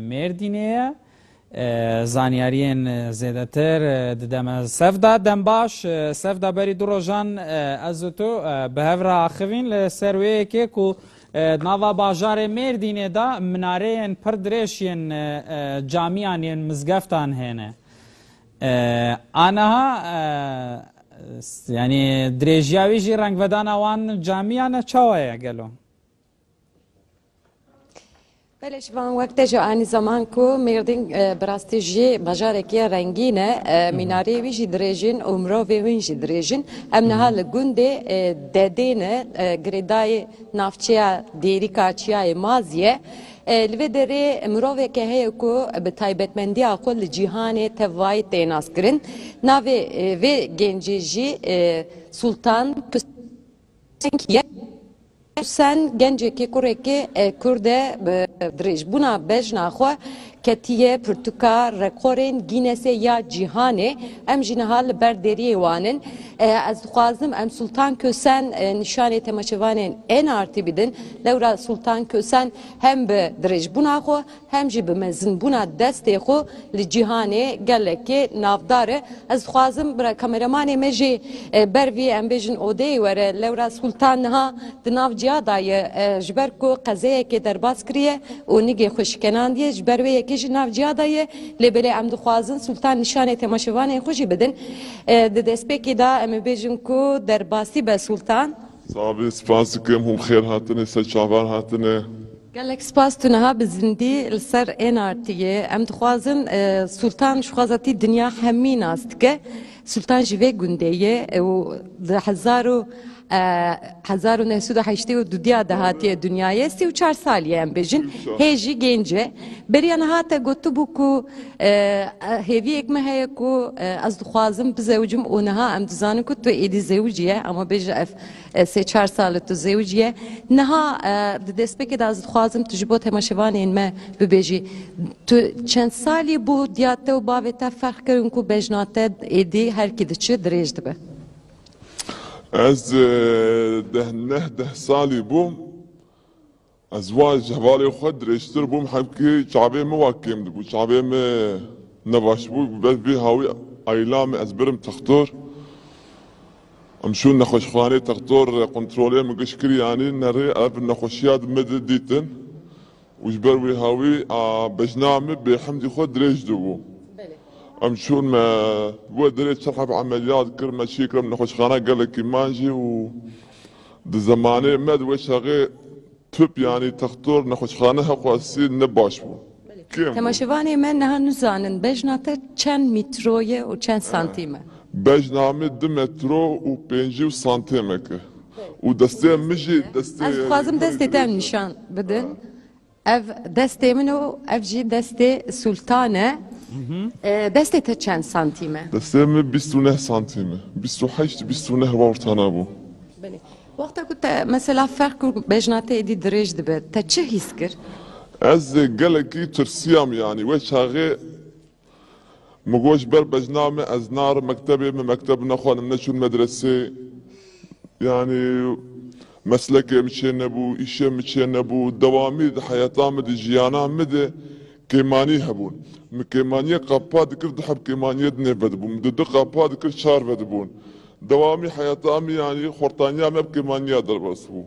مردینه زانیارین زیادتر ددم سفدا دم باش سفدا بری دروژان از تو به هفرا خوین لسروی که کو نوا باجار مردینه دا مناره پردرشین جامعان مزگفتان هنه آنها يعني دريجياوي جي رنگ ودانا وان جامعنا چاوه گلو بلش وان وقت جو آنی زمان کو مردین براستی جی بجاره که رنگینه میناری ویجی درجین عمره ویجی درجین امنها لگونده ددینه گریدای نافچیا دیری کاچیا مازیه لودری مروه که هی کو به تایبتمندی آقل جهان توای تیناس کرن ناوی و گنجی سلطان پسنکیه sen genceki kureki kurde driş buna bejna xwe ketiye Portugal rekorên Guinness ya cihane em jî niha li ber deriyê wanin ez dixwazim em Sultan Kösen nîşanê temaşevanên en artı bidin lewra Sultan Kösen hem bi dirêjbûna xwe hem jî bi mezinbûna destê xwe li cîhanê gelekî navdar e ez dixwazim bi kameramanê me jî ber vî em bêjin odeyê were lewra Sultan niha di nav ciyadayê ji ber ku qezeyekê derbas kiriye û nigê xweşkenandiye ji ber wê jî nav ciyadayê lêbelê em dixwazin Sultan nîşanê temaşevanên xwe jî bidin di destpêkê da em ê bêjin ku derbasî be Sultan Sabî spas dikim hûn xêr hatine ser çavan hatine gelek spas tu niha bi zindî li ser ên artiyê em dixwazin Sultan ji xwazatî dinya hemî nas dike Sultan ji vê gundê ye û di 1982 de hatiye dünyaya 34 saliye em bêjin hêjî gence beriya niha te gotibû ku hêviyek me heye ku ez dixwazim bizewcim û niha em dizanin ku tu êdî zewcî ye ama bêje ev sê çar sal tu zewcî ye niha di destpêkê de ez dixwazim tu ji bo temaşevanên me bibêjî tu çend salî bû diya te û bavê te ferq kirin ku bejna te êdî herkî diçi dirêj dibe Ez deh salî bûm ez wa ji hevalê xwe dirêjtir bûm hemkî çavê me wa kêm dibû çavê me nebaş bû vê hawî aylamê ez birim textor em çûn nexweşxanê textor kontrolê min giş kir yanî nerê ev nexweşiya me de dîtin û ji ber wê hawî bejna me bê hemdî xwe dirêj dibû ام شون ما بو دريت شرحه بعمليات كرمه شي كرم نخش خانه قال لك مانجي و زمانه مد وشغي توب يعني تختور نخش خانه قاسي نباش بو تماشيفاني من نها نزانن بجناته چند مترويه و چند سانتيمه بجنامه 2 مترو و 5 سانتيمه و دسته مجي دسته از خوازم دسته تم نشان بدن ev destê min û ev jî destê Sultan e destê te çend santîm e? Destê me 29 santîm e 28-29 ortana bû Wexta ku te mesela ferq û bejna te êdî dirêj dibe te çi hîs kir? Ez gelekî tirsiyam yanî wê çaxê min got ji ber bejna me ez narim mektebê me mekteb nexwanim neçûn medresê yanî meslekê min çê nebû îşê min çê nebû dewamî di heyata me di jiyana me de kêmanî hebûn min kêmaniyê qapa dikir di heb kêmaniyê dinê vedibûm di du qapa dikir çar vedibûn dewamî heyata me yanî xortaniya me bi kêmaniya derbas bû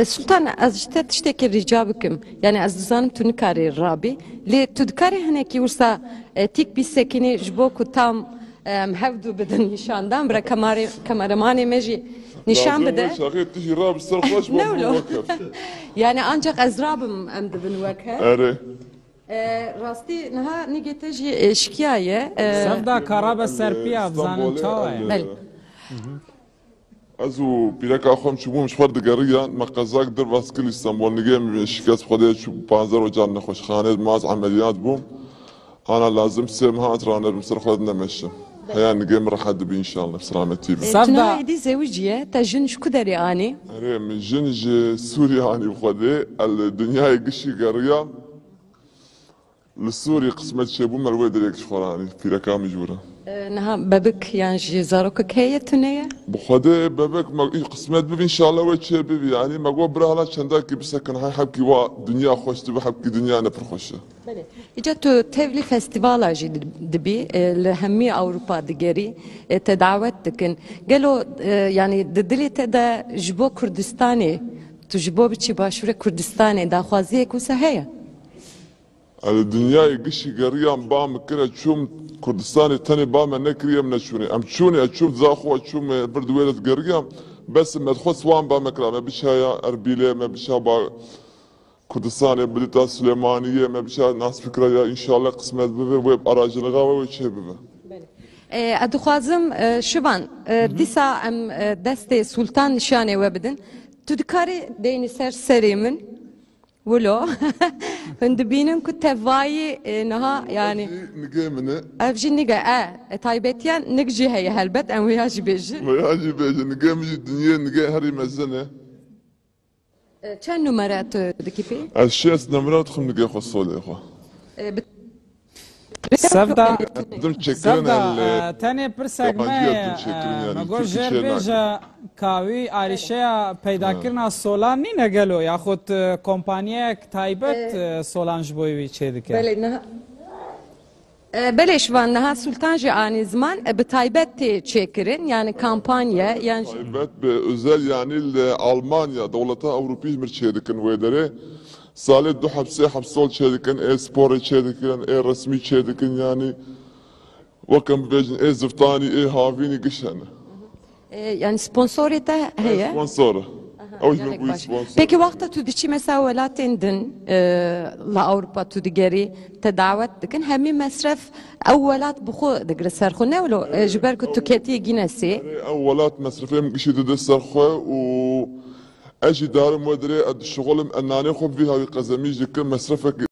Sultan ez ji te tiştekî rica bikim yani ez dizanim tu nikarî rabî lê tu dikarî hinekî wisa tîk bî sekinî ji bo ku tam hevdû bidin nîşandan bira kameramanê me jî nişan bide. Yani ancak ez rabim em dibin weke. Ere. Rastî niha nigê jî şikiyaye. Sevda karaba serpiya bizanin çawaye. Bel. Ez û pîreka xwe çûbûm ji xwe digeriyan me qezak derbas kir İstanbul nigê min şikest xwedê çû 15 rocan nexweşxanê maz ameliyat bûm ana lazim sê mehat ranerim ser xwe nemeşim هيا نجيم راح ادبي ان شاء الله بسلامتي سافدا دي زوجيه تجن شكو دري اني اري من جنج سوريا اني بخدي الدنيا يقشي قريه للسوري قسمت شيبو مال ويدريك شخراني في ركام جوره نها ببك يعني جزارك هي تنية بخده ببك ما قسمت ببي ان شاء الله وجه ببي يعني ما قوى برالا چنداكي بسكن هاي حبكي وا دنيا خوش تبي حبكي دنيا نفر خوشه. إجا تو تفلي فستيفال جي دبي لهمي أوروبا دقيري تدعوت تكن قالوا يعني ددلي تدا جبو كردستاني تجبو بتشي باشورة كردستاني دا خوازيه كوسا هي الدنيا يقشي قريان بام كنا تشوم كردستاني تاني بام نكريم نشوني ام تشوني اتشوم زاخو اتشوم برد ويلد قريان بس ما تخص وان بام كلا ما بشها اربيله ما بشها با كردستاني بدتا سليمانيه ما بشها ناس فكره يا ان شاء الله قسمت ببه ويب اراجل غاوه وشي ببه ادخوازم شبان ديسا ام دستي سلطان نشاني وبدن تدكاري ديني سر من ولو هند بينن كتفاي نها يعني نجي منه افجي نجا تايبتيان نجي هي هلبت ام وياجي بيجي وياجي بيجي نجي مجي الدنيا نجي هري مزنه كم نمرات دكيبي الشيس نمرات خم نجي خصولي اخو سفدا دم تشكرنا سفدا تاني برسك ما قول جير بيجا كاوي عريشة پیدا کرنا سولان نی نگلو یا خود کمپانیه تایبت سولان جبوی چه دکه بله نه بله شوان نها سلطان جانی زمان بتایبت çekirin yani kampanya yani تایبت به özel yani Almanya devleti Avrupa mirçedikin veleri سالت دو حبسه حبسول çedikin e-spor çedikin e-resmi çedikin yani وكم بيجن ايه زفتاني ايه هافيني قشانه يعني سبونسوريته هي سبونسوره او يجيبوا سبونسور Peki وقتا تو دشي مثلا ولاتين دن لأوروبا تو دقري تدعوت دكن همي مصرف أولات بخو دقر سرخونه ولو جبركو تكيتي جينسي أولات مصرفين قشي دد سرخه و اجي دارم ودري الشغل اناني خو فيها قزمي جكن مصرفك